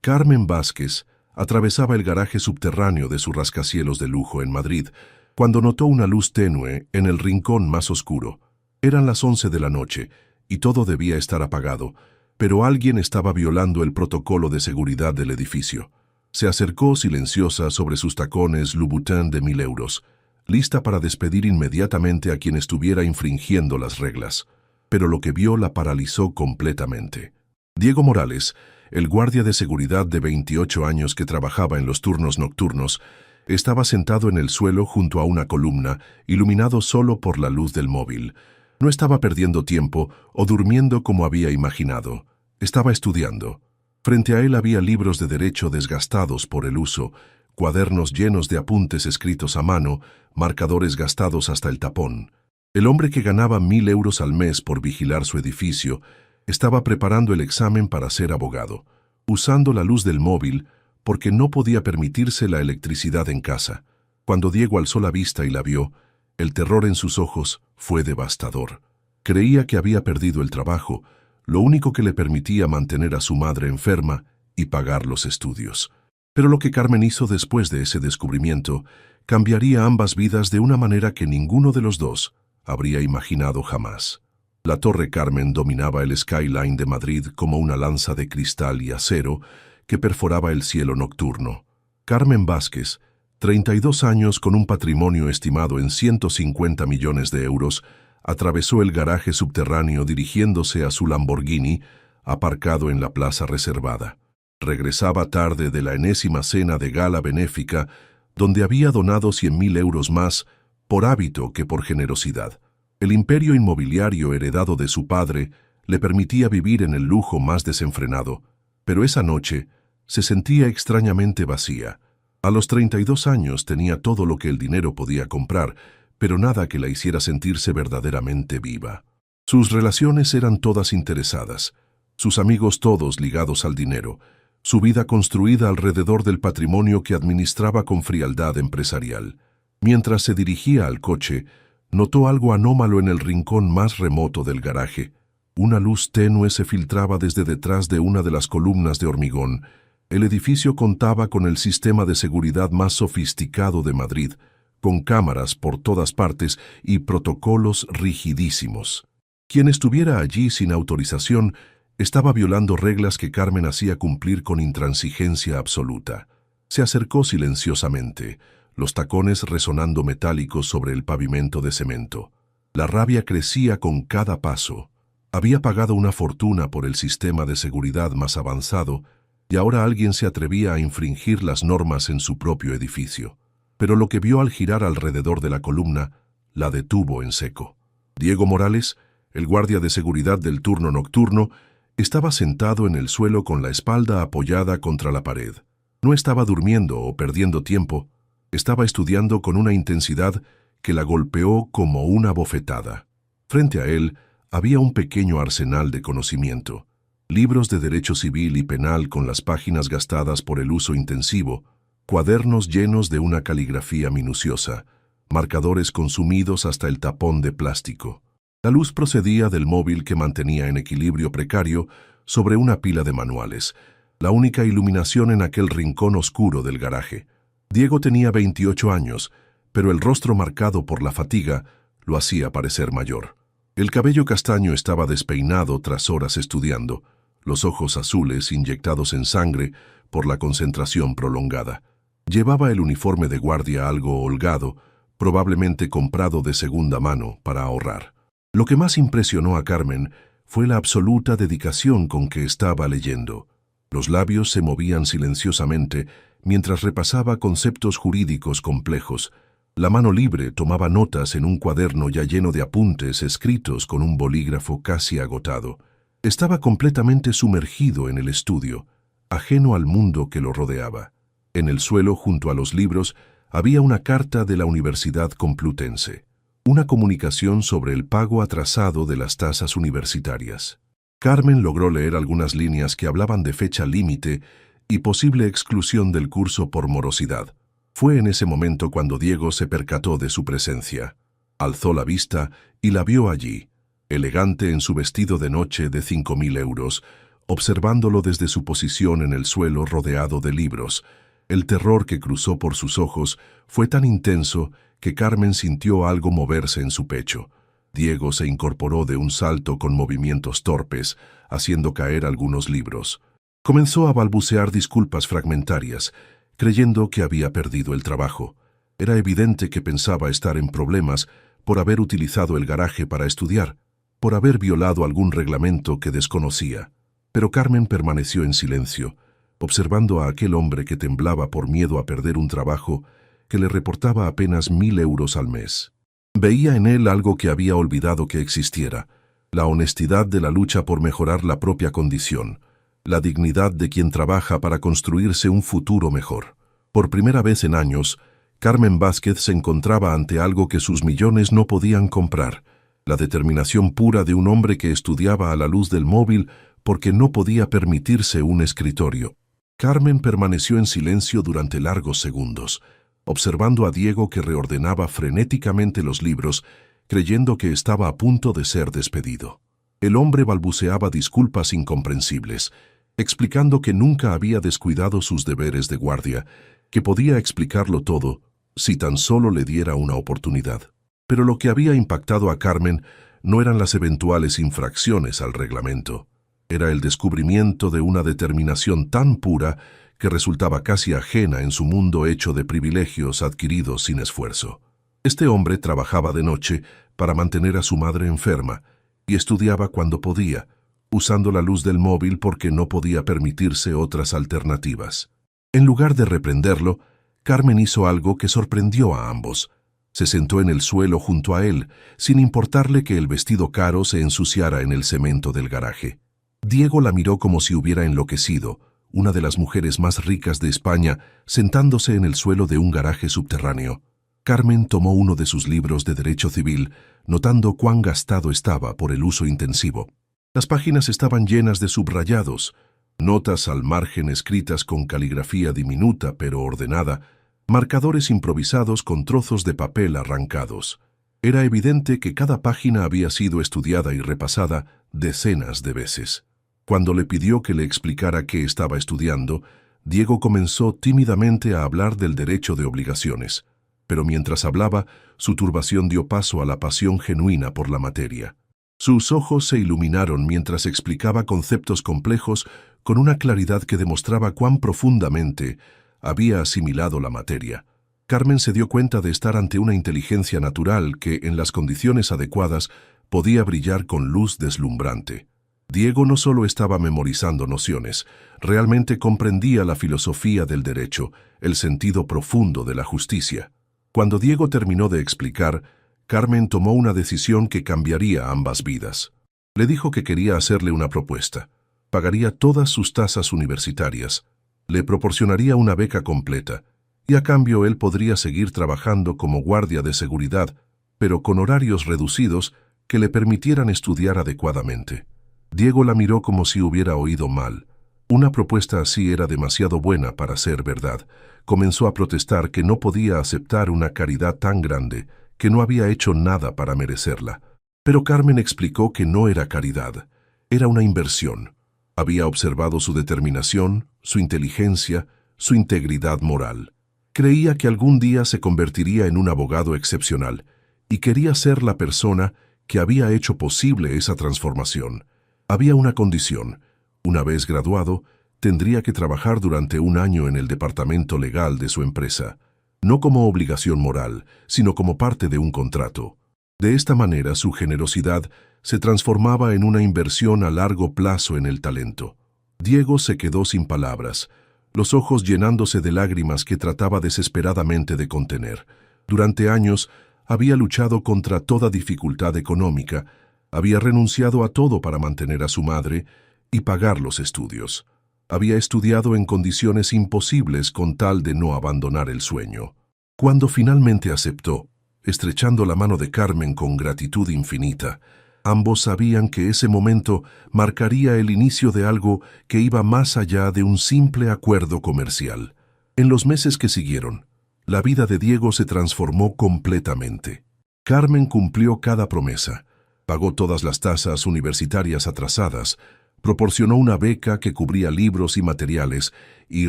Carmen Vázquez atravesaba el garaje subterráneo de su rascacielos de lujo en Madrid cuando notó una luz tenue en el rincón más oscuro. Eran las 11 de la noche y todo debía estar apagado, pero alguien estaba violando el protocolo de seguridad del edificio. Se acercó silenciosa sobre sus tacones Louboutin de 1000 euros, lista para despedir inmediatamente a quien estuviera infringiendo las reglas. Pero lo que vio la paralizó completamente. Diego Morales, el guardia de seguridad de 28 años que trabajaba en los turnos nocturnos, estaba sentado en el suelo junto a una columna, iluminado solo por la luz del móvil. No estaba perdiendo tiempo o durmiendo como había imaginado. Estaba estudiando. Frente a él había libros de derecho desgastados por el uso, cuadernos llenos de apuntes escritos a mano, marcadores gastados hasta el tapón. El hombre que ganaba 1000 euros al mes por vigilar su edificio estaba preparando el examen para ser abogado, usando la luz del móvil porque no podía permitirse la electricidad en casa. Cuando Diego alzó la vista y la vio, el terror en sus ojos fue devastador. Creía que había perdido el trabajo, lo único que le permitía mantener a su madre enferma y pagar los estudios. Pero lo que Carmen hizo después de ese descubrimiento cambiaría ambas vidas de una manera que ninguno de los dos habría imaginado jamás. La Torre Carmen dominaba el skyline de Madrid como una lanza de cristal y acero que perforaba el cielo nocturno. Carmen Vázquez, 32 años con un patrimonio estimado en 150 millones de euros, atravesó el garaje subterráneo dirigiéndose a su Lamborghini, aparcado en la plaza reservada. Regresaba tarde de la enésima cena de gala benéfica, donde había donado 100.000 euros más por hábito que por generosidad. El imperio inmobiliario heredado de su padre le permitía vivir en el lujo más desenfrenado, pero esa noche se sentía extrañamente vacía. A los 32 años tenía todo lo que el dinero podía comprar, pero nada que la hiciera sentirse verdaderamente viva. Sus relaciones eran todas interesadas, sus amigos todos ligados al dinero, su vida construida alrededor del patrimonio que administraba con frialdad empresarial. Mientras se dirigía al coche, notó algo anómalo en el rincón más remoto del garaje. Una luz tenue se filtraba desde detrás de una de las columnas de hormigón. El edificio contaba con el sistema de seguridad más sofisticado de Madrid, con cámaras por todas partes y protocolos rigidísimos. Quien estuviera allí sin autorización estaba violando reglas que Carmen hacía cumplir con intransigencia absoluta. Se acercó silenciosamente, los tacones resonando metálicos sobre el pavimento de cemento. La rabia crecía con cada paso. Había pagado una fortuna por el sistema de seguridad más avanzado y ahora alguien se atrevía a infringir las normas en su propio edificio. Pero lo que vio al girar alrededor de la columna la detuvo en seco. Diego Morales, el guardia de seguridad del turno nocturno, estaba sentado en el suelo con la espalda apoyada contra la pared. No estaba durmiendo o perdiendo tiempo. Estaba estudiando con una intensidad que la golpeó como una bofetada. Frente a él había un pequeño arsenal de conocimiento. Libros de derecho civil y penal con las páginas gastadas por el uso intensivo, cuadernos llenos de una caligrafía minuciosa, marcadores consumidos hasta el tapón de plástico. La luz procedía del móvil que mantenía en equilibrio precario sobre una pila de manuales, la única iluminación en aquel rincón oscuro del garaje. Diego tenía 28 años, pero el rostro marcado por la fatiga lo hacía parecer mayor. El cabello castaño estaba despeinado tras horas estudiando, los ojos azules inyectados en sangre por la concentración prolongada. Llevaba el uniforme de guardia algo holgado, probablemente comprado de segunda mano para ahorrar. Lo que más impresionó a Carmen fue la absoluta dedicación con que estaba leyendo. Los labios se movían silenciosamente mientras repasaba conceptos jurídicos complejos. La mano libre tomaba notas en un cuaderno ya lleno de apuntes escritos con un bolígrafo casi agotado. Estaba completamente sumergido en el estudio, ajeno al mundo que lo rodeaba. En el suelo, junto a los libros, había una carta de la Universidad Complutense, una comunicación sobre el pago atrasado de las tasas universitarias. Carmen logró leer algunas líneas que hablaban de fecha límite y posible exclusión del curso por morosidad. Fue en ese momento cuando Diego se percató de su presencia. Alzó la vista y la vio allí, elegante en su vestido de noche de 5.000 euros, observándolo desde su posición en el suelo rodeado de libros. El terror que cruzó por sus ojos fue tan intenso que Carmen sintió algo moverse en su pecho. Diego se incorporó de un salto con movimientos torpes, haciendo caer algunos libros. Comenzó a balbucear disculpas fragmentarias, creyendo que había perdido el trabajo. Era evidente que pensaba estar en problemas por haber utilizado el garaje para estudiar, por haber violado algún reglamento que desconocía. Pero Carmen permaneció en silencio, observando a aquel hombre que temblaba por miedo a perder un trabajo que le reportaba apenas 1.000 euros al mes. Veía en él algo que había olvidado que existiera, la honestidad de la lucha por mejorar la propia condición, la dignidad de quien trabaja para construirse un futuro mejor. Por primera vez en años, Carmen Vázquez se encontraba ante algo que sus millones no podían comprar, la determinación pura de un hombre que estudiaba a la luz del móvil porque no podía permitirse un escritorio. Carmen permaneció en silencio durante largos segundos, observando a Diego que reordenaba frenéticamente los libros, creyendo que estaba a punto de ser despedido. El hombre balbuceaba disculpas incomprensibles, explicando que nunca había descuidado sus deberes de guardia, que podía explicarlo todo si tan solo le diera una oportunidad. Pero lo que había impactado a Carmen no eran las eventuales infracciones al reglamento. Era el descubrimiento de una determinación tan pura que resultaba casi ajena en su mundo hecho de privilegios adquiridos sin esfuerzo. Este hombre trabajaba de noche para mantener a su madre enferma y estudiaba cuando podía, usando la luz del móvil porque no podía permitirse otras alternativas. En lugar de reprenderlo, Carmen hizo algo que sorprendió a ambos. Se sentó en el suelo junto a él, sin importarle que el vestido caro se ensuciara en el cemento del garaje. Diego la miró como si hubiera enloquecido, una de las mujeres más ricas de España, sentándose en el suelo de un garaje subterráneo. Carmen tomó uno de sus libros de Derecho Civil, notando cuán gastado estaba por el uso intensivo. Las páginas estaban llenas de subrayados, notas al margen escritas con caligrafía diminuta pero ordenada, marcadores improvisados con trozos de papel arrancados. Era evidente que cada página había sido estudiada y repasada decenas de veces. Cuando le pidió que le explicara qué estaba estudiando, Diego comenzó tímidamente a hablar del derecho de obligaciones, pero mientras hablaba, su turbación dio paso a la pasión genuina por la materia. Sus ojos se iluminaron mientras explicaba conceptos complejos con una claridad que demostraba cuán profundamente había asimilado la materia. Carmen se dio cuenta de estar ante una inteligencia natural que, en las condiciones adecuadas, podía brillar con luz deslumbrante. Diego no solo estaba memorizando nociones, realmente comprendía la filosofía del derecho, el sentido profundo de la justicia. Cuando Diego terminó de explicar, Carmen tomó una decisión que cambiaría ambas vidas. Le dijo que quería hacerle una propuesta. Pagaría todas sus tasas universitarias, le proporcionaría una beca completa, y a cambio él podría seguir trabajando como guardia de seguridad, pero con horarios reducidos que le permitieran estudiar adecuadamente. Diego la miró como si hubiera oído mal. Una propuesta así era demasiado buena para ser verdad. Comenzó a protestar que no podía aceptar una caridad tan grande, que no había hecho nada para merecerla. Pero Carmen explicó que no era caridad, era una inversión. Había observado su determinación, su inteligencia, su integridad moral. Creía que algún día se convertiría en un abogado excepcional y quería ser la persona que había hecho posible esa transformación. Había una condición. Una vez graduado, tendría que trabajar durante 1 año en el departamento legal de su empresa, no como obligación moral, sino como parte de un contrato. De esta manera, su generosidad se transformaba en una inversión a largo plazo en el talento. Diego se quedó sin palabras, los ojos llenándose de lágrimas que trataba desesperadamente de contener. Durante años, había luchado contra toda dificultad económica, había renunciado a todo para mantener a su madre y pagar los estudios. Había estudiado en condiciones imposibles con tal de no abandonar el sueño. Cuando finalmente aceptó, estrechando la mano de Carmen con gratitud infinita, ambos sabían que ese momento marcaría el inicio de algo que iba más allá de un simple acuerdo comercial. En los meses que siguieron, la vida de Diego se transformó completamente. Carmen cumplió cada promesa, pagó todas las tasas universitarias atrasadas, Proporcionó una beca que cubría libros y materiales y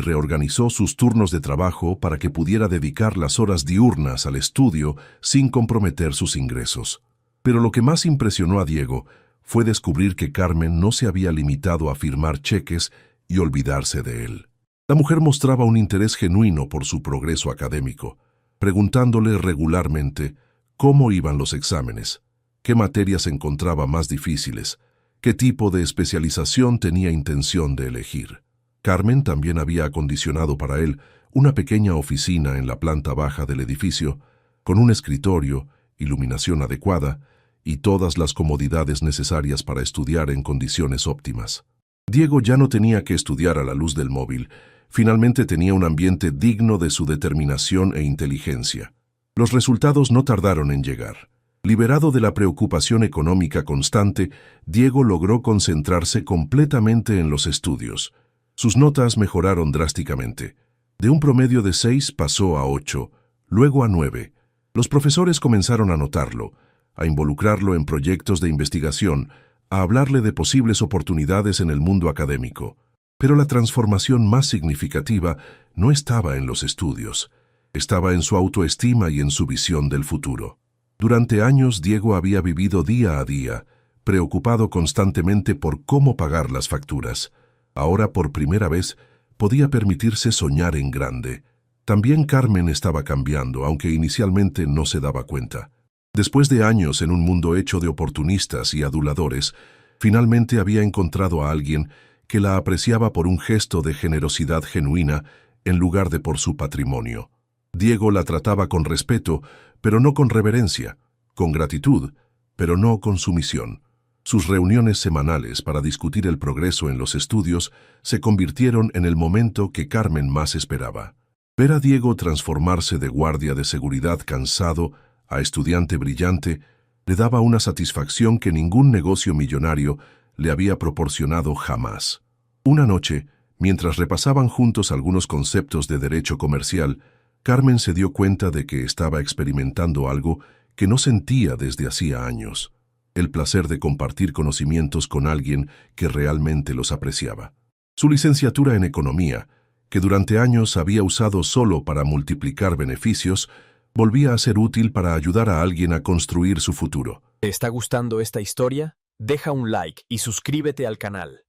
reorganizó sus turnos de trabajo para que pudiera dedicar las horas diurnas al estudio sin comprometer sus ingresos. Pero lo que más impresionó a Diego fue descubrir que Carmen no se había limitado a firmar cheques y olvidarse de él. La mujer mostraba un interés genuino por su progreso académico, preguntándole regularmente cómo iban los exámenes, qué materias encontraba más difíciles, qué tipo de especialización tenía intención de elegir. Carmen también había acondicionado para él una pequeña oficina en la planta baja del edificio, con un escritorio, iluminación adecuada y todas las comodidades necesarias para estudiar en condiciones óptimas. Diego ya no tenía que estudiar a la luz del móvil. Finalmente tenía un ambiente digno de su determinación e inteligencia. Los resultados no tardaron en llegar. Liberado de la preocupación económica constante, Diego logró concentrarse completamente en los estudios. Sus notas mejoraron drásticamente. De un promedio de 6 pasó a 8, luego a 9. Los profesores comenzaron a notarlo, a involucrarlo en proyectos de investigación, a hablarle de posibles oportunidades en el mundo académico. Pero la transformación más significativa no estaba en los estudios, estaba en su autoestima y en su visión del futuro. Durante años Diego había vivido día a día, preocupado constantemente por cómo pagar las facturas. Ahora, por primera vez, podía permitirse soñar en grande. También Carmen estaba cambiando, aunque inicialmente no se daba cuenta. Después de años en un mundo hecho de oportunistas y aduladores, finalmente había encontrado a alguien que la apreciaba por un gesto de generosidad genuina en lugar de por su patrimonio. Diego la trataba con respeto, pero no con reverencia, con gratitud, pero no con sumisión. Sus reuniones semanales para discutir el progreso en los estudios se convirtieron en el momento que Carmen más esperaba. Ver a Diego transformarse de guardia de seguridad cansado a estudiante brillante le daba una satisfacción que ningún negocio millonario le había proporcionado jamás. Una noche, mientras repasaban juntos algunos conceptos de derecho comercial, Carmen se dio cuenta de que estaba experimentando algo que no sentía desde hacía años: el placer de compartir conocimientos con alguien que realmente los apreciaba. Su licenciatura en economía, que durante años había usado solo para multiplicar beneficios, volvía a ser útil para ayudar a alguien a construir su futuro. ¿Te está gustando esta historia? Deja un like y suscríbete al canal.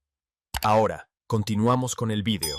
Ahora, continuamos con el vídeo.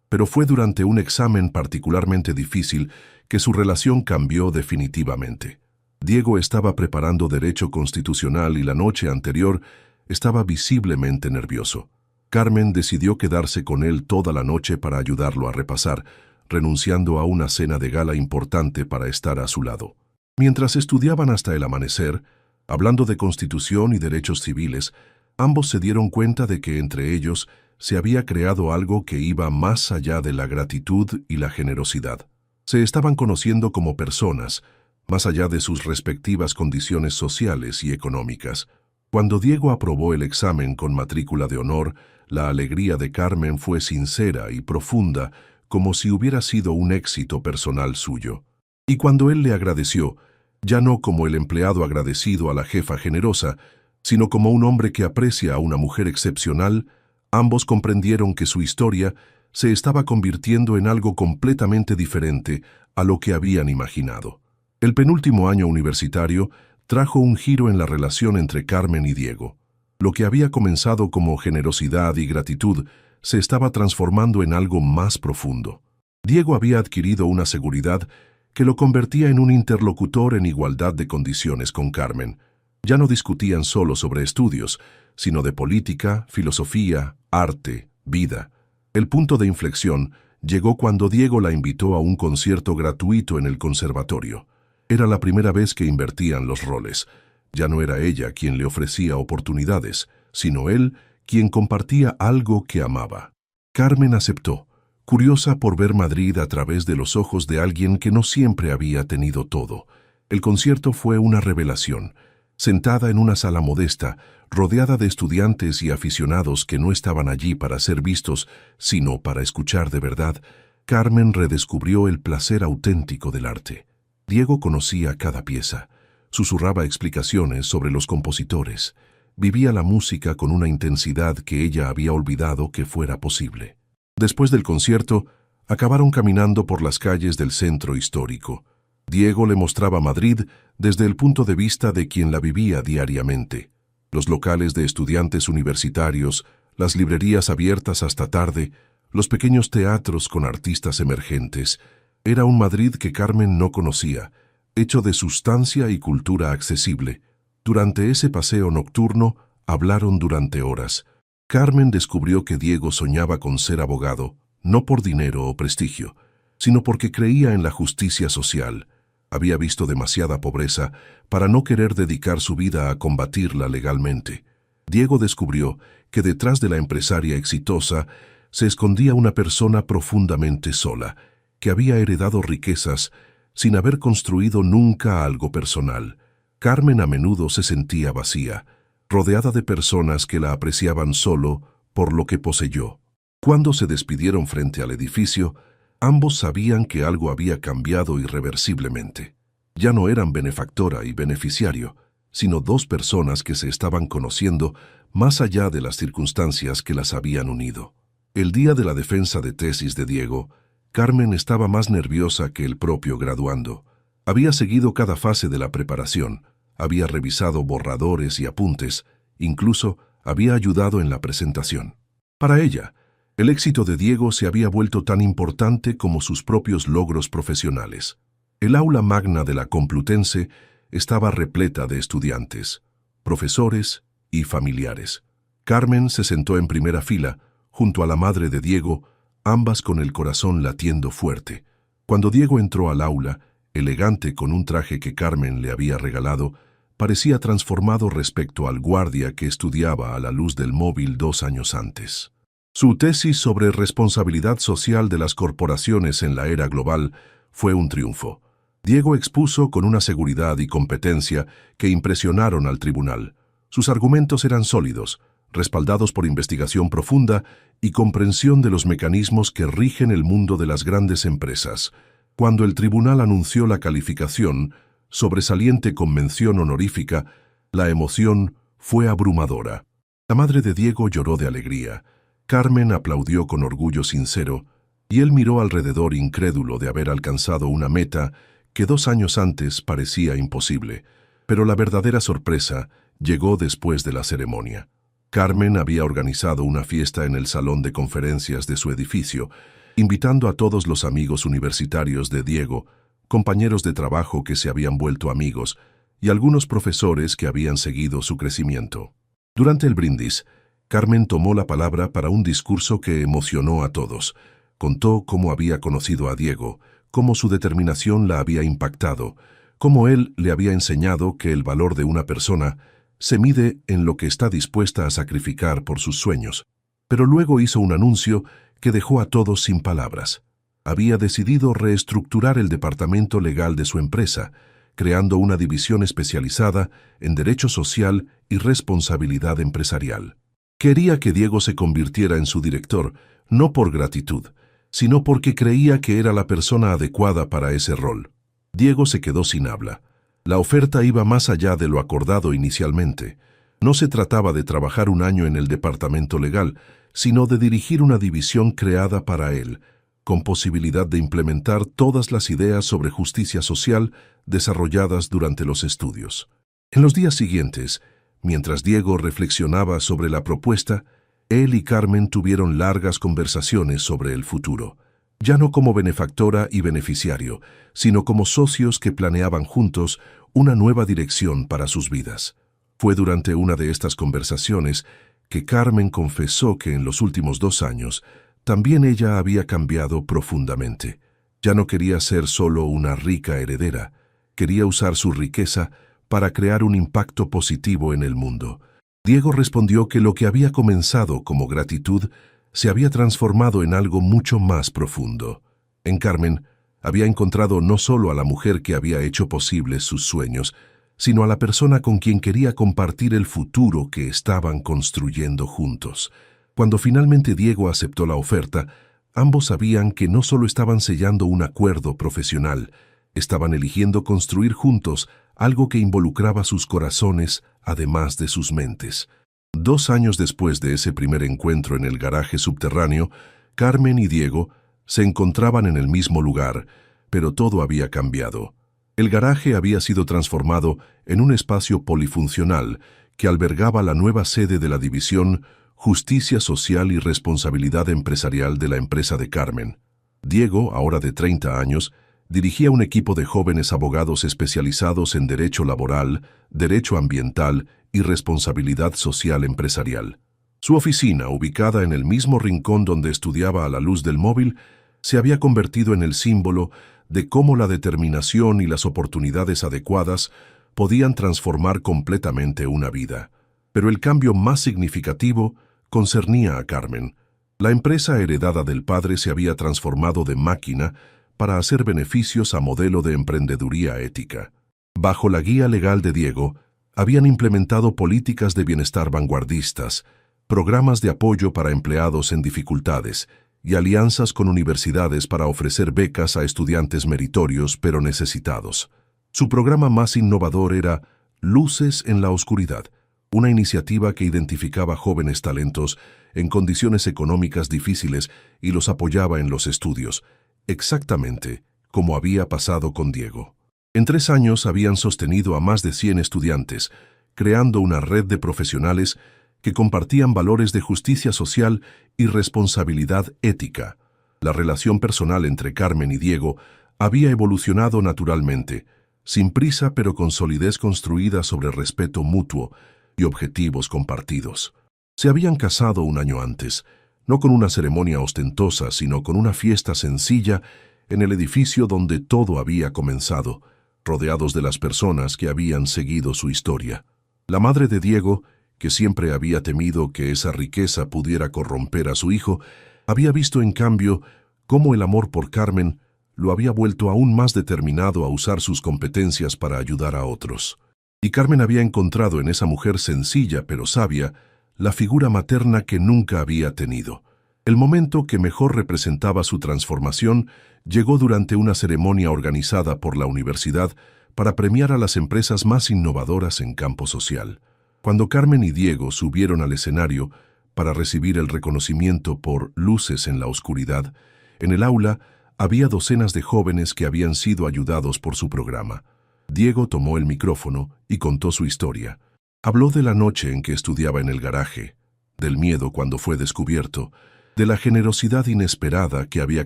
Pero fue durante un examen particularmente difícil que su relación cambió definitivamente. Diego estaba preparando derecho constitucional y la noche anterior estaba visiblemente nervioso. Carmen decidió quedarse con él toda la noche para ayudarlo a repasar, renunciando a una cena de gala importante para estar a su lado. Mientras estudiaban hasta el amanecer, hablando de constitución y derechos civiles, ambos se dieron cuenta de que entre ellos se había creado algo que iba más allá de la gratitud y la generosidad. Se estaban conociendo como personas, más allá de sus respectivas condiciones sociales y económicas. Cuando Diego aprobó el examen con matrícula de honor, la alegría de Carmen fue sincera y profunda, como si hubiera sido un éxito personal suyo. Y cuando él le agradeció, ya no como el empleado agradecido a la jefa generosa, sino como un hombre que aprecia a una mujer excepcional, ambos comprendieron que su historia se estaba convirtiendo en algo completamente diferente a lo que habían imaginado. El penúltimo año universitario trajo un giro en la relación entre Carmen y Diego. Lo que había comenzado como generosidad y gratitud se estaba transformando en algo más profundo. Diego había adquirido una seguridad que lo convertía en un interlocutor en igualdad de condiciones con Carmen. Ya no discutían solo sobre estudios, sino de política, filosofía, arte, vida. El punto de inflexión llegó cuando Diego la invitó a un concierto gratuito en el conservatorio. Era la primera vez que invertían los roles. Ya no era ella quien le ofrecía oportunidades, sino él quien compartía algo que amaba. Carmen aceptó, curiosa por ver Madrid a través de los ojos de alguien que no siempre había tenido todo. El concierto fue una revelación. Sentada en una sala modesta, rodeada de estudiantes y aficionados que no estaban allí para ser vistos, sino para escuchar de verdad, Carmen redescubrió el placer auténtico del arte. Diego conocía cada pieza, susurraba explicaciones sobre los compositores, vivía la música con una intensidad que ella había olvidado que fuera posible. Después del concierto, acabaron caminando por las calles del centro histórico. Diego le mostraba Madrid desde el punto de vista de quien la vivía diariamente. Los locales de estudiantes universitarios, las librerías abiertas hasta tarde, los pequeños teatros con artistas emergentes. Era un Madrid que Carmen no conocía, hecho de sustancia y cultura accesible. Durante ese paseo nocturno, hablaron durante horas. Carmen descubrió que Diego soñaba con ser abogado, no por dinero o prestigio, sino porque creía en la justicia social. Había visto demasiada pobreza para no querer dedicar su vida a combatirla legalmente. Diego descubrió que detrás de la empresaria exitosa se escondía una persona profundamente sola, que había heredado riquezas sin haber construido nunca algo personal. Carmen a menudo se sentía vacía, rodeada de personas que la apreciaban solo por lo que poseyó. Cuando se despidieron frente al edificio, ambos sabían que algo había cambiado irreversiblemente. Ya no eran benefactora y beneficiario, sino dos personas que se estaban conociendo más allá de las circunstancias que las habían unido. El día de la defensa de tesis de Diego, Carmen estaba más nerviosa que el propio graduando. Había seguido cada fase de la preparación, había revisado borradores y apuntes, incluso había ayudado en la presentación. Para ella, el éxito de Diego se había vuelto tan importante como sus propios logros profesionales. El aula magna de la Complutense estaba repleta de estudiantes, profesores y familiares. Carmen se sentó en primera fila, junto a la madre de Diego, ambas con el corazón latiendo fuerte. Cuando Diego entró al aula, elegante con un traje que Carmen le había regalado, parecía transformado respecto al guardia que estudiaba a la luz del móvil 2 años antes. Su tesis sobre responsabilidad social de las corporaciones en la era global fue un triunfo. Diego expuso con una seguridad y competencia que impresionaron al tribunal. Sus argumentos eran sólidos, respaldados por investigación profunda y comprensión de los mecanismos que rigen el mundo de las grandes empresas. Cuando el tribunal anunció la calificación, sobresaliente con mención honorífica, la emoción fue abrumadora. La madre de Diego lloró de alegría. Carmen aplaudió con orgullo sincero, y él miró alrededor incrédulo de haber alcanzado una meta que 2 años antes parecía imposible. Pero la verdadera sorpresa llegó después de la ceremonia. Carmen había organizado una fiesta en el salón de conferencias de su edificio, invitando a todos los amigos universitarios de Diego, compañeros de trabajo que se habían vuelto amigos y algunos profesores que habían seguido su crecimiento. Durante el brindis, Carmen tomó la palabra para un discurso que emocionó a todos. Contó cómo había conocido a Diego, cómo su determinación la había impactado, cómo él le había enseñado que el valor de una persona se mide en lo que está dispuesta a sacrificar por sus sueños. Pero luego hizo un anuncio que dejó a todos sin palabras. Había decidido reestructurar el departamento legal de su empresa, creando una división especializada en derecho social y responsabilidad empresarial. Quería que Diego se convirtiera en su director, no por gratitud, sino porque creía que era la persona adecuada para ese rol. Diego se quedó sin habla. La oferta iba más allá de lo acordado inicialmente. No se trataba de trabajar 1 año en el departamento legal, sino de dirigir una división creada para él, con posibilidad de implementar todas las ideas sobre justicia social desarrolladas durante los estudios. En los días siguientes, mientras Diego reflexionaba sobre la propuesta, él y Carmen tuvieron largas conversaciones sobre el futuro, ya no como benefactora y beneficiario, sino como socios que planeaban juntos una nueva dirección para sus vidas. Fue durante una de estas conversaciones que Carmen confesó que en los últimos 2 años también ella había cambiado profundamente. Ya no quería ser solo una rica heredera, quería usar su riqueza para crear un impacto positivo en el mundo. Diego respondió que lo que había comenzado como gratitud se había transformado en algo mucho más profundo. En Carmen había encontrado no solo a la mujer que había hecho posibles sus sueños, sino a la persona con quien quería compartir el futuro que estaban construyendo juntos. Cuando finalmente Diego aceptó la oferta, ambos sabían que no solo estaban sellando un acuerdo profesional, estaban eligiendo construir juntos algo que involucraba sus corazones además de sus mentes. 2 años después de ese primer encuentro en el garaje subterráneo, Carmen y Diego se encontraban en el mismo lugar, pero todo había cambiado. El garaje había sido transformado en un espacio polifuncional que albergaba la nueva sede de la división Justicia Social y Responsabilidad Empresarial de la empresa de Carmen. Diego, ahora de 30 años, dirigía un equipo de jóvenes abogados especializados en derecho laboral, derecho ambiental y responsabilidad social empresarial. Su oficina, ubicada en el mismo rincón donde estudiaba a la luz del móvil, se había convertido en el símbolo de cómo la determinación y las oportunidades adecuadas podían transformar completamente una vida. Pero el cambio más significativo concernía a Carmen. La empresa heredada del padre se había transformado de máquina para hacer beneficios a modelo de emprendeduría ética. Bajo la guía legal de Diego, habían implementado políticas de bienestar vanguardistas, programas de apoyo para empleados en dificultades y alianzas con universidades para ofrecer becas a estudiantes meritorios pero necesitados. Su programa más innovador era Luces en la Oscuridad, una iniciativa que identificaba jóvenes talentos en condiciones económicas difíciles y los apoyaba en los estudios, exactamente como había pasado con Diego. En 3 años habían sostenido a más de 100 estudiantes, creando una red de profesionales que compartían valores de justicia social y responsabilidad ética. La relación personal entre Carmen y Diego había evolucionado naturalmente, sin prisa pero con solidez construida sobre respeto mutuo y objetivos compartidos. Se habían casado 1 año antes, no con una ceremonia ostentosa, sino con una fiesta sencilla en el edificio donde todo había comenzado, rodeados de las personas que habían seguido su historia. La madre de Diego, que siempre había temido que esa riqueza pudiera corromper a su hijo, había visto en cambio cómo el amor por Carmen lo había vuelto aún más determinado a usar sus competencias para ayudar a otros. Y Carmen había encontrado en esa mujer sencilla pero sabia la figura materna que nunca había tenido. El momento que mejor representaba su transformación llegó durante una ceremonia organizada por la universidad para premiar a las empresas más innovadoras en campo social. Cuando Carmen y Diego subieron al escenario para recibir el reconocimiento por Luces en la Oscuridad, en el aula había docenas de jóvenes que habían sido ayudados por su programa. Diego tomó el micrófono y contó su historia. Habló de la noche en que estudiaba en el garaje, del miedo cuando fue descubierto, de la generosidad inesperada que había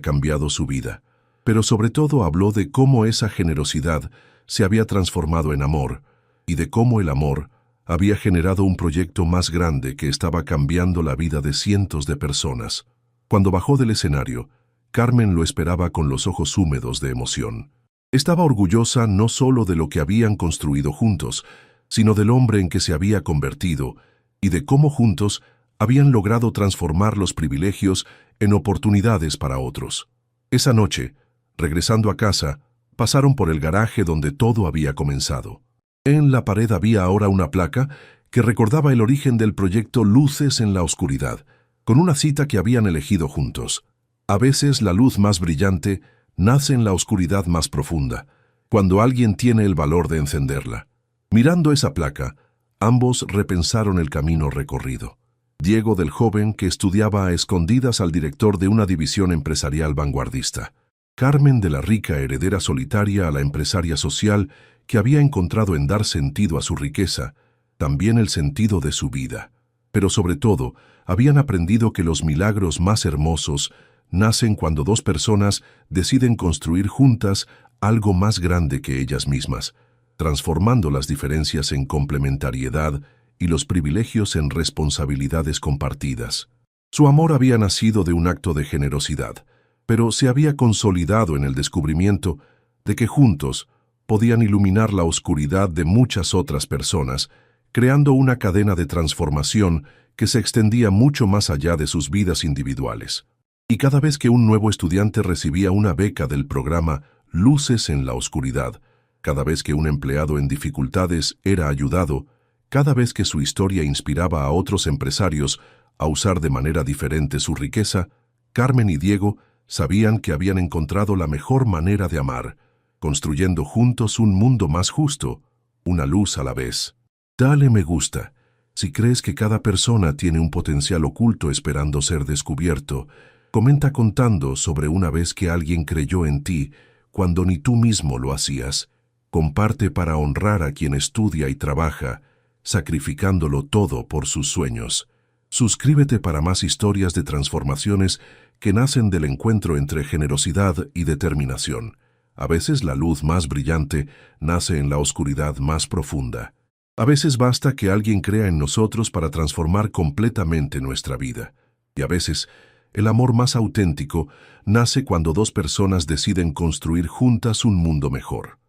cambiado su vida, pero sobre todo habló de cómo esa generosidad se había transformado en amor y de cómo el amor había generado un proyecto más grande que estaba cambiando la vida de cientos de personas. Cuando bajó del escenario, Carmen lo esperaba con los ojos húmedos de emoción. Estaba orgullosa no solo de lo que habían construido juntos, sino del hombre en que se había convertido y de cómo juntos habían logrado transformar los privilegios en oportunidades para otros. Esa noche, regresando a casa, pasaron por el garaje donde todo había comenzado. En la pared había ahora una placa que recordaba el origen del proyecto Luces en la Oscuridad, con una cita que habían elegido juntos. A veces la luz más brillante nace en la oscuridad más profunda, cuando alguien tiene el valor de encenderla. Mirando esa placa, ambos repensaron el camino recorrido. Diego del joven que estudiaba a escondidas al director de una división empresarial vanguardista. Carmen de la rica heredera solitaria a la empresaria social que había encontrado en dar sentido a su riqueza, también el sentido de su vida. Pero sobre todo, habían aprendido que los milagros más hermosos nacen cuando 2 personas deciden construir juntas algo más grande que ellas mismas, transformando las diferencias en complementariedad y los privilegios en responsabilidades compartidas. Su amor había nacido de un acto de generosidad, pero se había consolidado en el descubrimiento de que juntos podían iluminar la oscuridad de muchas otras personas, creando una cadena de transformación que se extendía mucho más allá de sus vidas individuales. Y cada vez que un nuevo estudiante recibía una beca del programa Luces en la Oscuridad, cada vez que un empleado en dificultades era ayudado, cada vez que su historia inspiraba a otros empresarios a usar de manera diferente su riqueza, Carmen y Diego sabían que habían encontrado la mejor manera de amar, construyendo juntos un mundo más justo, una luz a la vez. Dale me gusta si crees que cada persona tiene un potencial oculto esperando ser descubierto. Comenta contando sobre una vez que alguien creyó en ti cuando ni tú mismo lo hacías. Comparte para honrar a quien estudia y trabaja, sacrificándolo todo por sus sueños. Suscríbete para más historias de transformaciones que nacen del encuentro entre generosidad y determinación. A veces la luz más brillante nace en la oscuridad más profunda. A veces basta que alguien crea en nosotros para transformar completamente nuestra vida. Y a veces, el amor más auténtico nace cuando dos personas deciden construir juntas un mundo mejor.